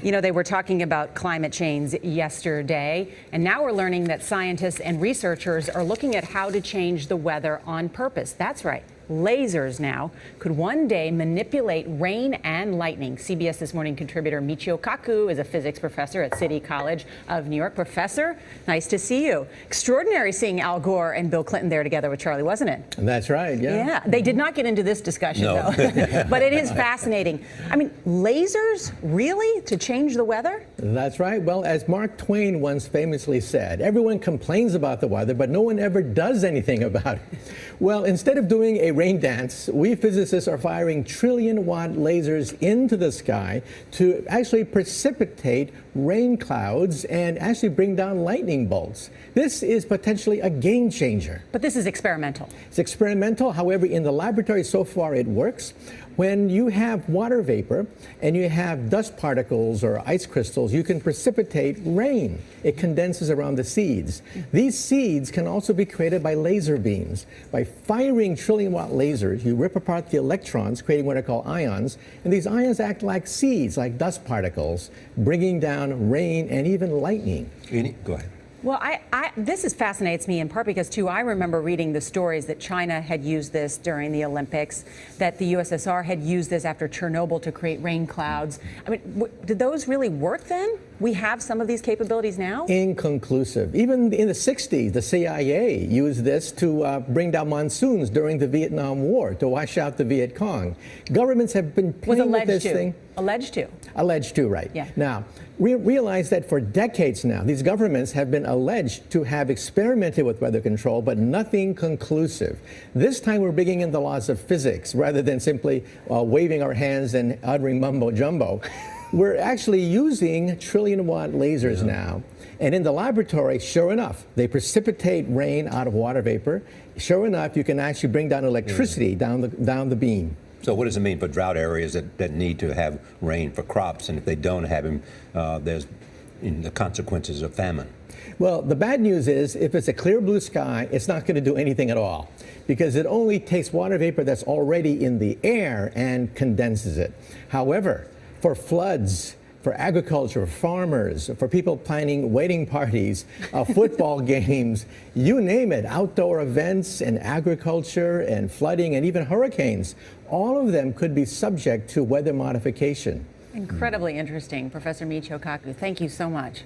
You know, they were talking about climate change yesterday, and now we're learning that scientists and researchers are looking at how to change the weather on purpose. That's right. Lasers now could one day manipulate rain and lightning. CBS This Morning contributor Michio Kaku is a physics professor at City College of New York. Professor, nice to see you. Extraordinary seeing Al Gore and Bill Clinton there together with Charlie, wasn't it? That's right, yeah. Yeah, they did not get into this discussion, No. though. But it is fascinating. I mean, lasers, really, to change the weather? That's right. Well, as Mark Twain once famously said, everyone complains about the weather, but no one ever does anything about it. Well, instead of doing a rain dance, we physicists are firing trillion-watt lasers into the sky to actually precipitate rain clouds and actually bring down lightning bolts. This is potentially a game changer. But this is experimental. It's experimental. However, in the laboratory so far it works. When you have water vapor and you have dust particles or ice crystals, you can precipitate rain. It condenses around the seeds. These seeds can also be created by laser beams. By firing trillion-watt lasers, you rip apart the electrons, creating what are called ions, and these ions act like seeds, like dust particles, bringing down rain and even lightning. Go ahead. Well, this fascinates me in part because, too, I remember reading the stories that China had used this during the Olympics, that the USSR had used this after Chernobyl to create rain clouds. I mean, did those really work then? We have some of these capabilities now? Inconclusive. Even in the 60s, the CIA used this to bring down monsoons during the Vietnam War, to wash out the Viet Cong. Governments have been playing with this thing. Alleged to. Alleged to, right. Yeah. Now, we realize that for decades now, these governments have been alleged to have experimented with weather control, but nothing conclusive. This time we're bringing in the laws of physics rather than simply waving our hands and uttering mumbo jumbo. We're actually using trillion-watt lasers now. And in the laboratory, sure enough, they precipitate rain out of water vapor. Sure enough, you can actually bring down electricity down the beam. So what does it mean for drought areas that need to have rain for crops, and if they don't have them, there's the consequences of famine? Well, the bad news is if it's a clear blue sky, it's not going to do anything at all because it only takes water vapor that's already in the air and condenses it. However, for floods, for agriculture, farmers, for people planning wedding parties, football games, you name it, outdoor events and agriculture and flooding and even hurricanes, all of them could be subject to weather modification. Incredibly interesting, Professor Michio Kaku. Thank you so much.